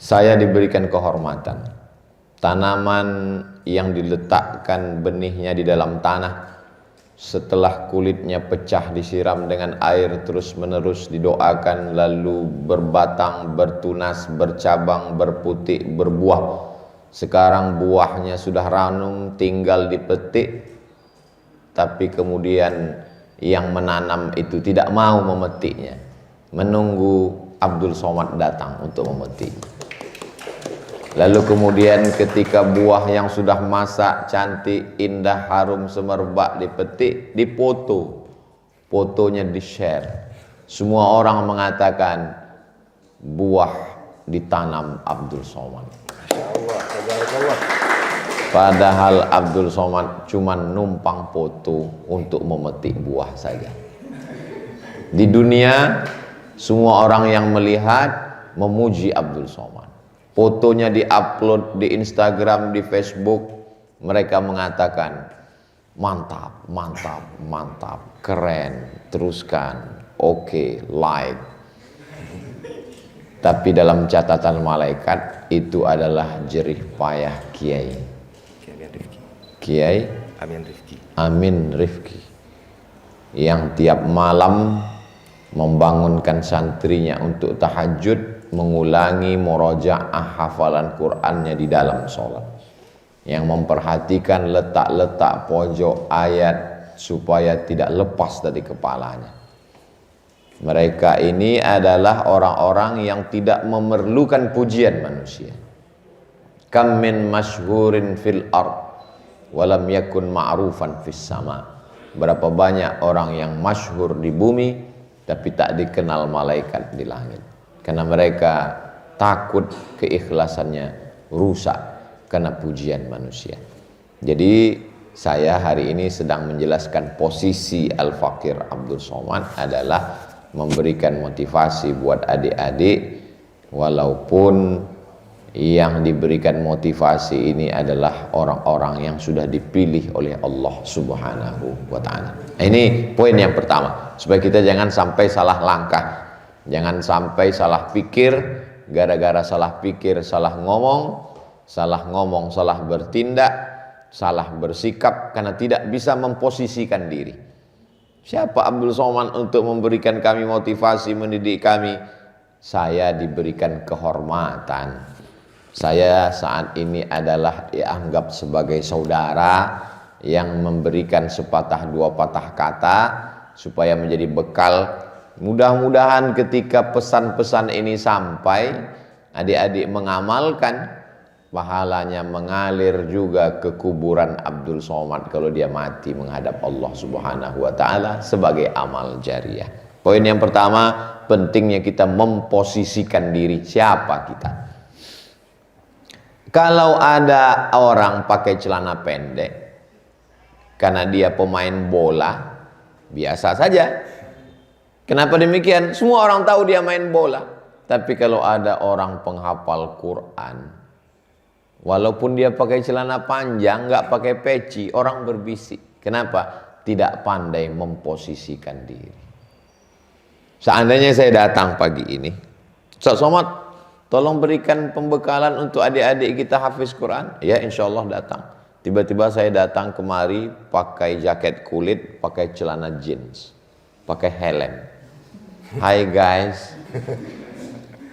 Saya diberikan kehormatan. Tanaman yang diletakkan benihnya di dalam tanah, setelah kulitnya pecah disiram dengan air terus menerus didoakan, lalu berbatang, bertunas, bercabang, berputik, berbuah. Sekarang buahnya sudah ranum, tinggal dipetik. Tapi kemudian yang menanam itu tidak mau memetiknya, menunggu Abdul Somad datang untuk memetik. Lalu kemudian ketika buah yang sudah masak, cantik, indah, harum, semerbak dipetik, dipoto. Fotonya di-share. Semua orang mengatakan buah ditanam Abdul Somad. Padahal Abdul Somad cuma numpang foto untuk memetik buah saja. Di dunia semua orang yang melihat memuji Abdul Somad. Fotonya diupload di Instagram, di Facebook, mereka mengatakan mantap, mantap, mantap, keren, teruskan, oke, like. Tapi dalam catatan malaikat itu adalah jerih payah Kiai Amin Rifki yang tiap malam membangunkan santrinya untuk tahajud, mengulangi murojaah hafalan Qur'annya di dalam sholat, yang memperhatikan letak-letak pojok ayat supaya tidak lepas dari kepalanya. Mereka ini adalah orang-orang yang tidak memerlukan pujian manusia. Kam min masyhurin fil ard walam yakun ma'rufan fis sama. Berapa banyak orang yang masyhur di bumi tapi tak dikenal malaikat di langit, karena mereka takut keikhlasannya rusak karena pujian manusia. Jadi saya hari ini sedang menjelaskan posisi Al-Fakir Abdul Somad adalah memberikan motivasi buat adik-adik, walaupun yang diberikan motivasi ini adalah orang-orang yang sudah dipilih oleh Allah Subhanahu wa ta'ala. Ini poin yang pertama, supaya kita jangan sampai salah langkah, jangan sampai salah pikir. Gara-gara salah pikir, salah ngomong, salah bertindak, salah bersikap, karena tidak bisa memposisikan diri. Siapa Abdul Somad untuk memberikan kami motivasi, mendidik kami? Saya diberikan kehormatan. Saya saat ini adalah dianggap sebagai saudara yang memberikan sepatah dua patah kata supaya menjadi bekal. Mudah-mudahan ketika pesan-pesan ini sampai, adik-adik mengamalkan, pahalanya mengalir juga ke kuburan Abdul Somad kalau dia mati menghadap Allah Subhanahu wa ta'ala sebagai amal jariah. Poin yang pertama, pentingnya kita memposisikan diri. Siapa kita? Kalau ada orang pakai celana pendek karena dia pemain bola, biasa saja. Kenapa demikian? Semua orang tahu dia main bola. Tapi kalau ada orang penghafal Quran, walaupun dia pakai celana panjang, nggak pakai peci, orang berbisik. Kenapa? Tidak pandai memposisikan diri. Seandainya saya datang pagi ini, Ustaz Somad, tolong berikan pembekalan untuk adik-adik kita hafiz Quran. Ya, insya Allah datang. Tiba-tiba saya datang kemari pakai jaket kulit, pakai celana jeans, pakai helm. Hai guys.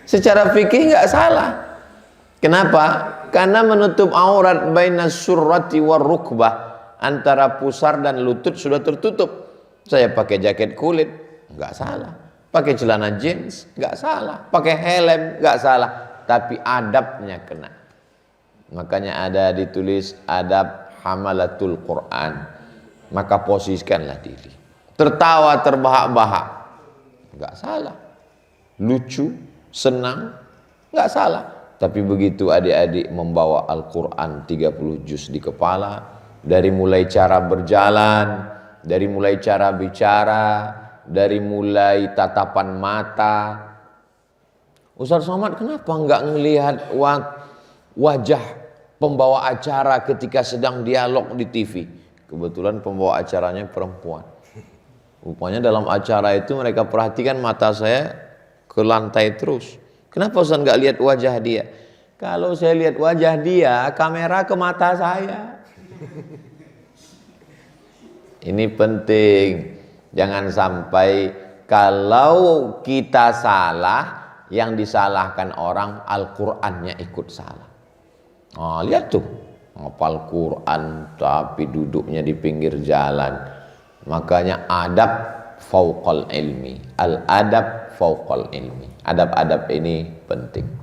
Secara fikih nggak salah. Kenapa? Karena menutup aurat baina surrati war rukbah, antara pusar dan lutut sudah tertutup. Saya pakai jaket kulit, nggak salah. Pakai celana jeans, nggak salah. Pakai helm, nggak salah. Tapi adabnya kena. Makanya ada ditulis adab hamalatul Quran. Maka posisikanlah diri. Tertawa terbahak-bahak, nggak salah. Lucu, senang, nggak salah. Tapi begitu adik-adik membawa Al-Quran 30 juz di kepala, dari mulai cara berjalan, dari mulai cara bicara, dari mulai tatapan mata. Ustaz Somad, kenapa nggak ngelihat wajah pembawa acara ketika sedang dialog di TV? Kebetulan pembawa acaranya perempuan. Rupanya dalam acara itu mereka perhatikan mata saya ke lantai terus. Kenapa Ustaz nggak lihat wajah dia? Kalau saya lihat wajah dia, kamera ke mata saya. Ini penting. Jangan sampai kalau kita salah, yang disalahkan orang Al-Qur'annya ikut salah. Oh, lihat tuh, hafal Quran tapi duduknya di pinggir jalan. Makanya adab fauqal ilmi. Al-adab fauqal ilmi. Adab-adab ini penting.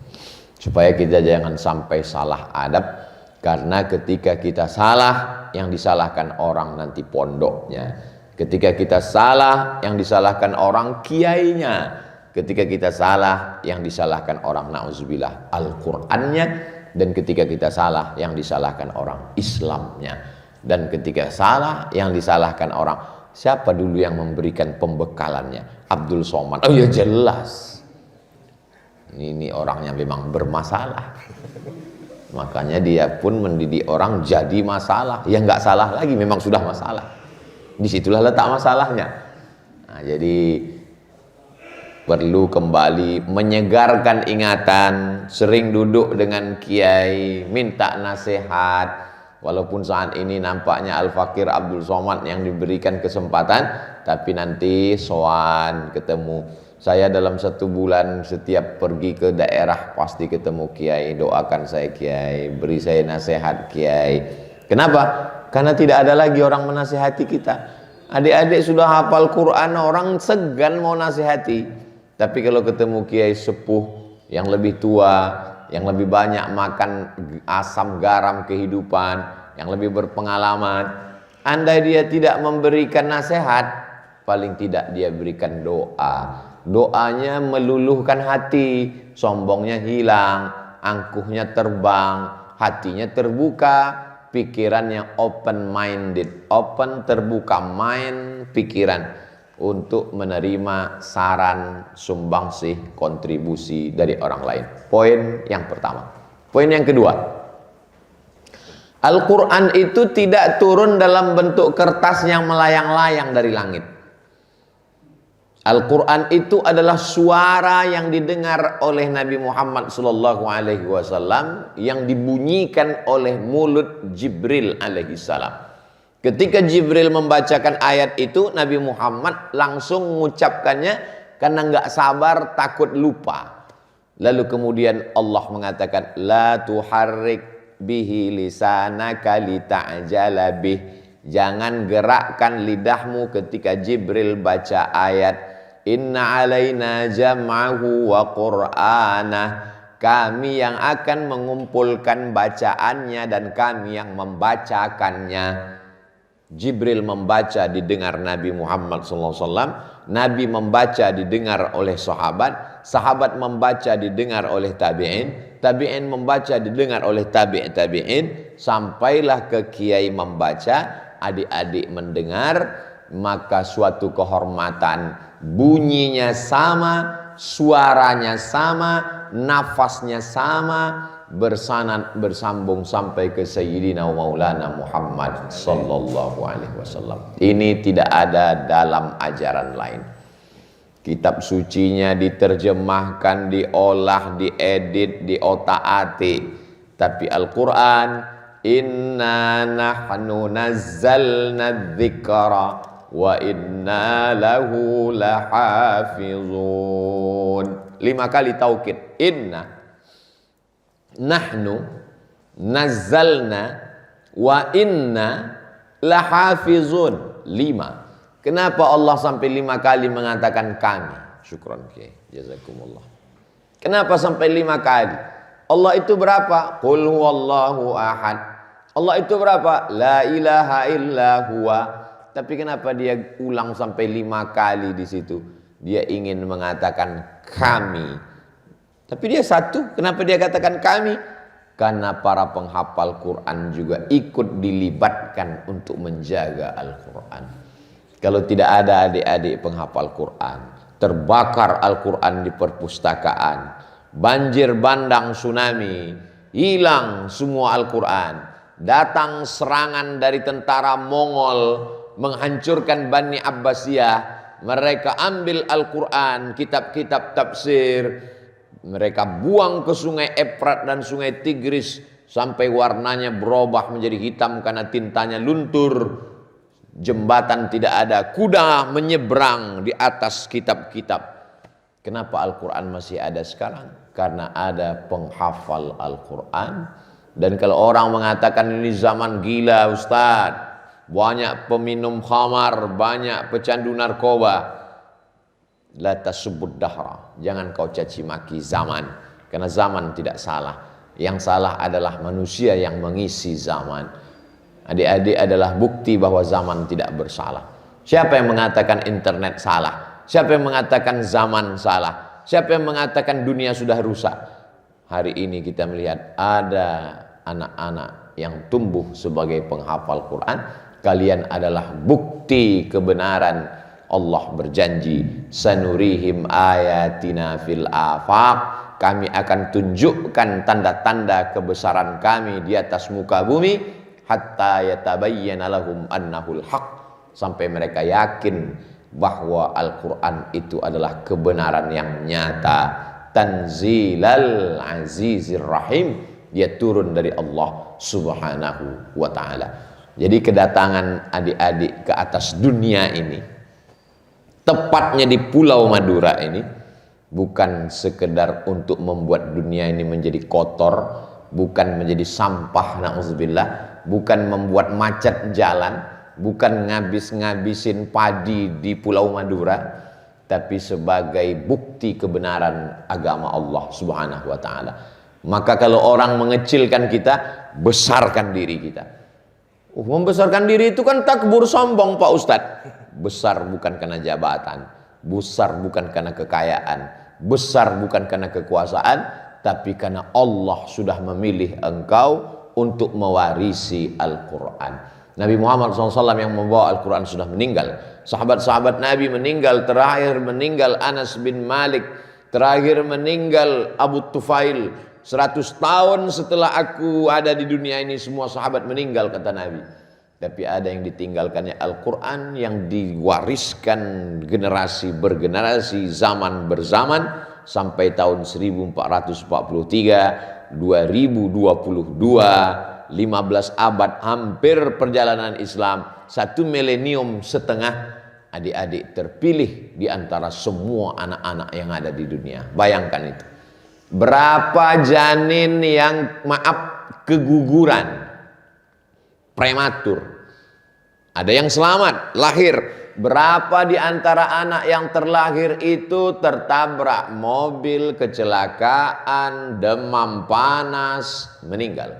Supaya kita jangan sampai salah adab. Karena ketika kita salah, yang disalahkan orang nanti pondoknya. Ketika kita salah, yang disalahkan orang kiainya. Ketika kita salah, yang disalahkan orang na'udzubillah Al-Qur'annya. Dan ketika kita salah, yang disalahkan orang Islamnya. Dan ketika salah, yang disalahkan orang, siapa dulu yang memberikan pembekalannya? Abdul Somad. Oh ya jelas, ini orangnya memang bermasalah. Makanya dia pun mendidik orang jadi masalah. Ya nggak salah lagi, memang sudah masalah. Disitulah letak masalahnya. Nah, jadi perlu kembali menyegarkan ingatan, sering duduk dengan kiai, minta nasihat. Walaupun saat ini nampaknya Al-Fakir Abdul Somad yang diberikan kesempatan, tapi nanti sowan ketemu. Saya dalam 1 bulan setiap pergi ke daerah pasti ketemu kiai. Doakan saya kiai, beri saya nasihat kiai. Kenapa? Karena tidak ada lagi orang menasihati kita. Adik-adik sudah hafal Quran, orang segan mau nasihati. Tapi kalau ketemu kiai sepuh yang lebih tua, yang lebih banyak makan asam garam kehidupan, yang lebih berpengalaman, andai dia tidak memberikan nasihat, paling tidak dia berikan doa. Doanya meluluhkan hati, sombongnya hilang, angkuhnya terbang, hatinya terbuka, pikirannya open minded, open terbuka mind pikiran untuk menerima saran, sumbangsih, kontribusi dari orang lain. Poin yang pertama. Poin yang kedua, Al-Quran itu tidak turun dalam bentuk kertas yang melayang-layang dari langit. Al-Quran itu adalah suara yang didengar oleh Nabi Muhammad SAW, yang dibunyikan oleh mulut Jibril alaihissalam. Ketika Jibril membacakan ayat itu, Nabi Muhammad langsung mengucapkannya karena nggak sabar, takut lupa. Lalu kemudian Allah mengatakan, la tuharrik bihi lisanaka lita'jala bih. Jangan gerakkan lidahmu ketika Jibril baca ayat. Inna alaina jam'ahu wa qur'anah. Kami yang akan mengumpulkan bacaannya dan kami yang membacakannya. Jibril membaca didengar Nabi Muhammad SAW, Nabi membaca didengar oleh sahabat, sahabat membaca didengar oleh tabi'in, tabi'in membaca didengar oleh tabi'in, sampailah ke kiai membaca, adik-adik mendengar, maka suatu kehormatan. Bunyinya sama, suaranya sama, nafasnya sama, bersanad bersambung sampai ke Sayyidina Maulana Muhammad sallallahu alaihi wasallam. Ini tidak ada dalam ajaran lain. Kitab sucinya diterjemahkan, diolah, diedit, diotak-atik. Tapi Al-Quran, inna nahnu nazzalna dzikra wa inna lahu lahafizun. 5 kali taukid. Inna, nahnu, nazzalna, wa inna lahafizun. 5. Kenapa Allah sampai 5 kali mengatakan kami? Syukran kiai, jazakumullah. Kenapa sampai 5 kali? Allah itu berapa? Qul huwallahu ahad. Allah itu berapa? La ilaha illa huwa. Tapi kenapa dia ulang sampai 5 kali di situ? Dia ingin mengatakan kami. Tapi dia satu. Kenapa dia katakan kami? Karena para penghafal Quran juga ikut dilibatkan untuk menjaga Al-Quran. Kalau tidak ada adik-adik penghafal Quran, terbakar Al-Quran di perpustakaan, banjir bandang tsunami, hilang semua Al-Quran, datang serangan dari tentara Mongol menghancurkan Bani Abbasiyah, mereka ambil Al-Quran, kitab-kitab tafsir, Mereka buang ke sungai Efrat dan sungai Tigris sampai warnanya berubah menjadi hitam karena tintanya luntur. Jembatan tidak ada, kuda menyeberang di atas kitab-kitab. Kenapa Al-Quran masih ada sekarang? Karena ada penghafal Al-Quran. Dan kalau orang mengatakan ini zaman gila Ustaz, banyak peminum khamar, banyak pecandu narkoba, la tasubud dahra, jangan kau caci maki zaman, karena zaman tidak salah. Yang salah adalah manusia yang mengisi zaman. Adik-adik adalah bukti bahwa zaman tidak bersalah. Siapa yang mengatakan internet salah? Siapa yang mengatakan zaman salah? Siapa yang mengatakan dunia sudah rusak? Hari ini kita melihat ada anak-anak yang tumbuh sebagai penghafal Quran. Kalian adalah bukti kebenaran. Allah berjanji, sanurihim ayatina fil afaq, kami akan tunjukkan tanda-tanda kebesaran kami di atas muka bumi, hatta yatabayyana lahum annahul haq, sampai mereka yakin bahwa Al-Quran itu adalah kebenaran yang nyata. Tanzilal azizir rahim, dia turun dari Allah subhanahu wa ta'ala. Jadi kedatangan adik-adik ke atas dunia ini, tepatnya di Pulau Madura ini, bukan sekedar untuk membuat dunia ini menjadi kotor, bukan menjadi sampah, na'udzubillah, bukan membuat macet jalan, bukan ngabis-ngabisin padi di Pulau Madura, tapi sebagai bukti kebenaran agama Allah subhanahu wa ta'ala. Maka kalau orang mengecilkan kita, besarkan diri kita. Membesarkan diri itu kan takbur sombong Pak Ustadz. Besar bukan karena jabatan, besar bukan karena kekayaan, besar bukan karena kekuasaan, tapi karena Allah sudah memilih engkau untuk mewarisi Al-Quran. Nabi Muhammad SAW yang membawa Al-Quran sudah meninggal. Sahabat-sahabat Nabi meninggal. Terakhir meninggal Anas bin Malik. Terakhir meninggal Abu Tufail. 100 tahun setelah aku ada di dunia ini, semua sahabat meninggal, kata Nabi. Tapi ada yang ditinggalkannya Al-Quran, yang diwariskan generasi bergenerasi, zaman berzaman, sampai tahun 1443, 2022, 15 abad, hampir perjalanan Islam, 1 milenium setengah. Adik-adik terpilih di antara semua anak-anak yang ada di dunia. Bayangkan itu. Berapa janin yang keguguran, prematur. Ada yang selamat, lahir. Berapa di antara anak yang terlahir itu tertabrak mobil, kecelakaan, demam panas, meninggal.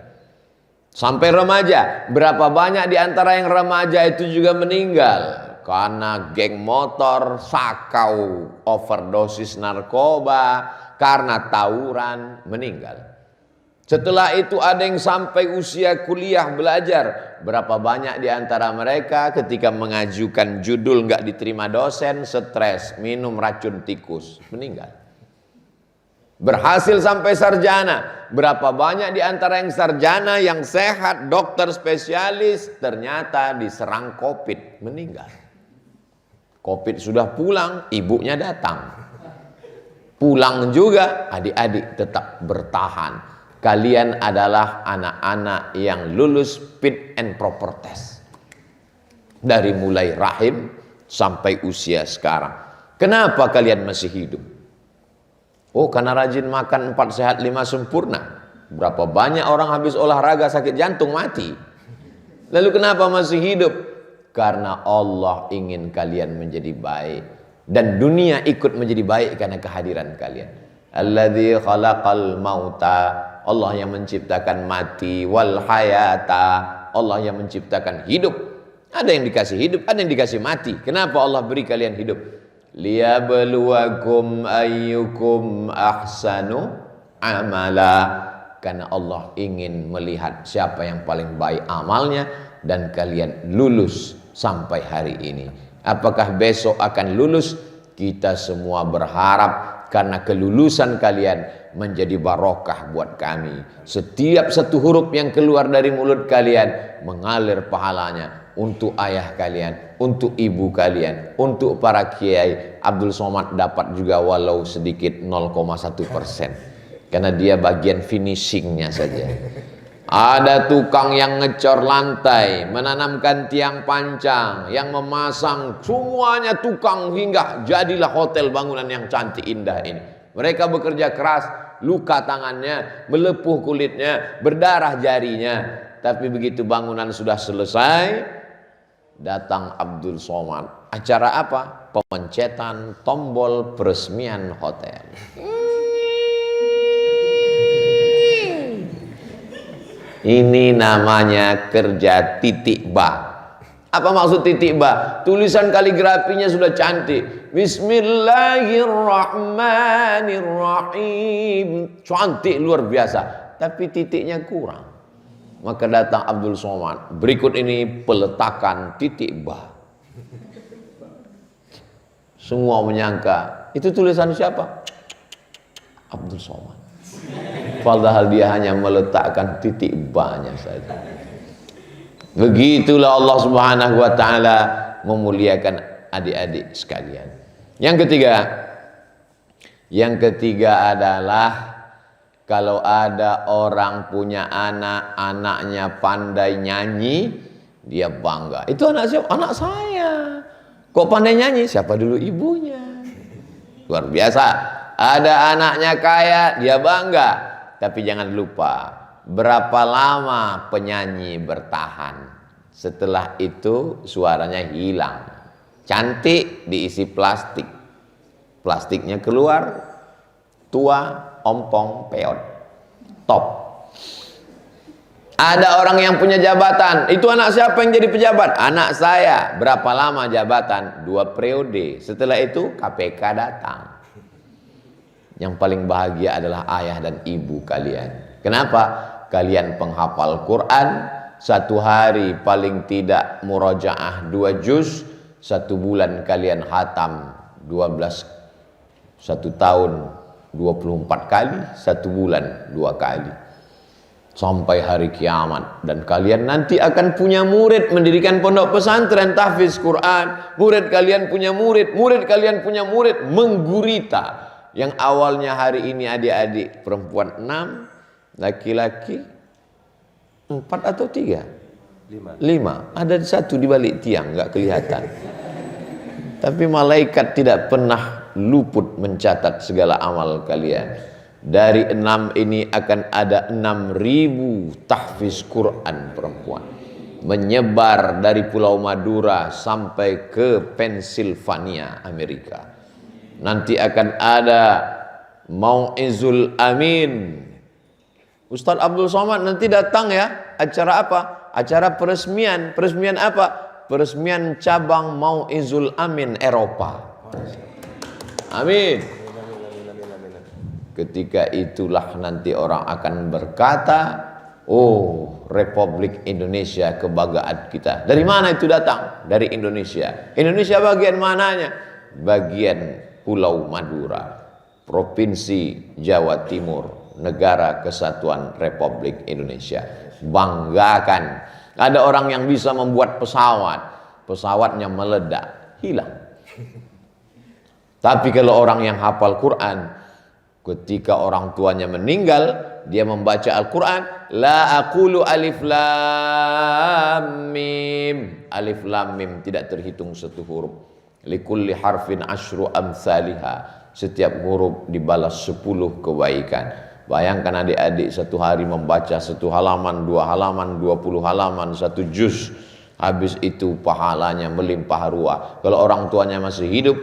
Sampai remaja, berapa banyak di antara yang remaja itu juga meninggal karena geng motor, sakau, overdosis narkoba, karena tawuran, meninggal. Setelah itu ada yang sampai usia kuliah belajar. Berapa banyak di antara mereka ketika mengajukan judul nggak diterima dosen, stres, minum racun tikus, meninggal. Berhasil sampai sarjana. Berapa banyak di antara yang sarjana, yang sehat, dokter spesialis, ternyata diserang COVID, meninggal. COVID sudah pulang, ibunya datang. Pulang juga, adik-adik tetap bertahan. Kalian adalah anak-anak yang lulus fit and proper test. Dari mulai rahim sampai usia sekarang. Kenapa kalian masih hidup? Oh, karena rajin makan 4 sehat 5 sempurna. Berapa banyak orang habis olahraga sakit jantung mati. Lalu kenapa masih hidup? Karena Allah ingin kalian menjadi baik. Dan dunia ikut menjadi baik karena kehadiran kalian. Alladzi khalaqal mauta, Allah yang menciptakan mati, wal hayata, Allah yang menciptakan hidup. Ada yang dikasih hidup, ada yang dikasih mati. Kenapa Allah beri kalian hidup? Liyabluwakum ayyukum ahsanu amala. Karena Allah ingin melihat siapa yang paling baik amalnya, dan kalian lulus sampai hari ini. Apakah besok akan lulus? Kita semua berharap karena kelulusan kalian menjadi barokah buat kami. Setiap satu huruf yang keluar dari mulut kalian mengalir pahalanya untuk ayah kalian, untuk ibu kalian, untuk para kiai. Abdul Somad dapat juga walau sedikit 0,1%, karena dia bagian finishingnya saja. Ada tukang yang ngecor lantai, menanamkan tiang pancang, yang memasang, semuanya tukang hingga jadilah hotel bangunan yang cantik indah ini. Mereka bekerja keras, luka tangannya, melepuh kulitnya, berdarah jarinya. Tapi begitu bangunan sudah selesai, datang Abdul Somad. Acara apa? Pemencetan tombol peresmian hotel. Ini namanya kerja titik bah. Apa maksud titik bah? Tulisan kaligrafinya sudah cantik. Bismillahirrahmanirrahim. Cantik luar biasa. Tapi titiknya kurang. Maka datang Abdul Somad. Berikut ini peletakan titik bah. Semua menyangka itu tulisan siapa? Abdul Somad. Padahal dia hanya meletakkan titik bahnya saja. Begitulah Allah Subhanahu wa taala memuliakan adik-adik sekalian. Yang ketiga adalah kalau ada orang punya anak, anaknya pandai nyanyi, dia bangga. Itu anak siapa? Anak saya. Kok pandai nyanyi? Siapa dulu ibunya? Luar biasa. Ada anaknya kaya, dia bangga. Tapi jangan lupa, berapa lama penyanyi bertahan? Setelah itu suaranya hilang. Cantik diisi plastik. Plastiknya keluar, tua, ompong, peot. Top. Ada orang yang punya jabatan. Itu anak siapa yang jadi pejabat? Anak saya. Berapa lama jabatan? 2 periode. Setelah itu KPK datang. Yang paling bahagia adalah ayah dan ibu kalian. Kenapa? Kalian penghafal Quran, 1 hari paling tidak murojaah 2 juz, 1 bulan kalian hatam 12, 1 tahun 24 kali, 1 bulan 2 kali. Sampai hari kiamat. Dan kalian nanti akan punya murid, mendirikan pondok pesantren tahfiz Quran. Murid kalian punya murid, murid kalian punya murid, menggurita. Yang awalnya hari ini adik-adik perempuan 6, laki-laki 4 atau 3? 5. Ada 1 di balik tiang, nggak kelihatan. Tapi malaikat tidak pernah luput mencatat segala amal kalian. Dari 6 ini akan ada 6.000 tahfiz Quran perempuan. Menyebar dari Pulau Madura sampai ke Pennsylvania, Amerika. Nanti akan ada Mau'izul Amin. Ustaz Abdul Somad nanti datang ya. Acara apa? Acara peresmian. Peresmian apa? Peresmian cabang Mau'izul Amin Eropa. Amin. Ketika itulah nanti orang akan berkata, oh, Republik Indonesia kebanggaan kita. Dari mana itu datang? Dari Indonesia. Indonesia bagian mananya? Bagian Pulau Madura, Provinsi Jawa Timur, Negara Kesatuan Republik Indonesia. Banggakan. Ada orang yang bisa membuat pesawat, pesawatnya meledak, hilang. Tapi kalau orang yang hafal Quran, ketika orang tuanya meninggal, dia membaca Al-Quran, la aqulu alif lam mim. Alif lam mim tidak terhitung 1 huruf. Likulli harfin asyru amsalihha. Setiap huruf dibalas 10 kebaikan. Bayangkan adik-adik 1 hari membaca 1 halaman, 2 halaman, 20 halaman, 1 juz. Habis itu pahalanya melimpah ruah. Kalau orang tuanya masih hidup,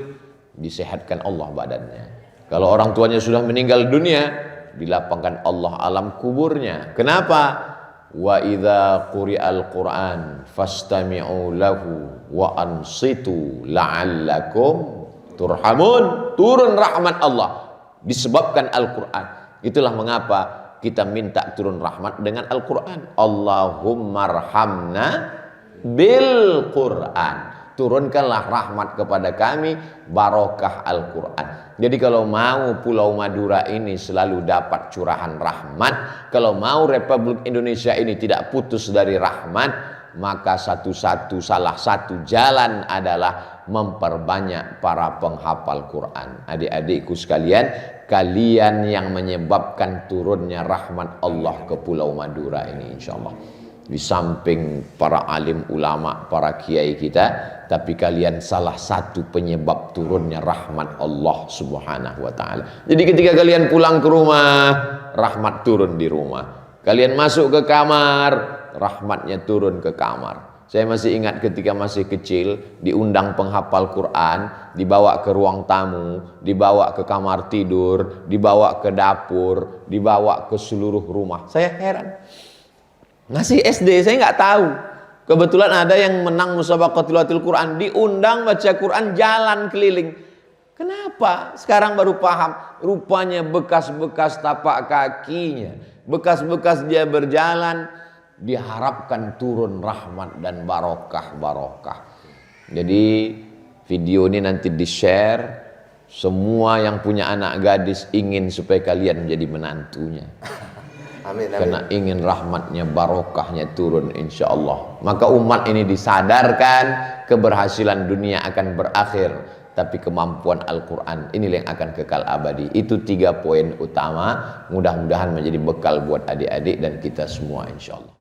disehatkan Allah badannya. Kalau orang tuanya sudah meninggal dunia, dilapangkan Allah alam kuburnya. Kenapa? Wa idza quri'al Qur'an fastami'u lahu wa ansitu la'allakum turhamun. Turun rahmat Allah disebabkan Al-Quran. Itulah mengapa kita minta turun rahmat dengan Al-Quran. Allahumma arhamna bil Quran. turunkanlah rahmat kepada kami, barokah Al-Quran. Jadi kalau mau Pulau Madura ini selalu dapat curahan rahmat, kalau mau Republik Indonesia ini tidak putus dari rahmat, maka salah satu jalan adalah memperbanyak para penghafal Quran. Adik-adikku sekalian, kalian yang menyebabkan turunnya rahmat Allah ke Pulau Madura ini, insya Allah. Di samping para alim ulama, para kiai kita, tapi kalian salah satu penyebab turunnya rahmat Allah Subhanahu wa ta'ala. Jadi ketika kalian pulang ke rumah, rahmat turun di rumah. Kalian masuk ke kamar, rahmatnya turun ke kamar. Saya masih ingat ketika masih kecil, diundang penghafal Quran, dibawa ke ruang tamu, dibawa ke kamar tidur, dibawa ke dapur, dibawa ke seluruh rumah. Saya heran. Masih SD, saya nggak tahu. Kebetulan ada yang menang musabaqah tilawatil Quran, diundang baca Quran jalan keliling. Kenapa? Sekarang baru paham. Rupanya bekas-bekas tapak kakinya, bekas-bekas dia berjalan, diharapkan turun rahmat dan barokah. Jadi video ini nanti di-share. Semua yang punya anak gadis ingin supaya kalian menjadi menantunya. Amin, amin. Karena ingin rahmatnya, barokahnya turun insya Allah. Maka umat ini disadarkan keberhasilan dunia akan berakhir, tapi kemampuan Al-Quran inilah yang akan kekal abadi. Itu 3 poin utama, mudah-mudahan menjadi bekal buat adik-adik dan kita semua insya Allah.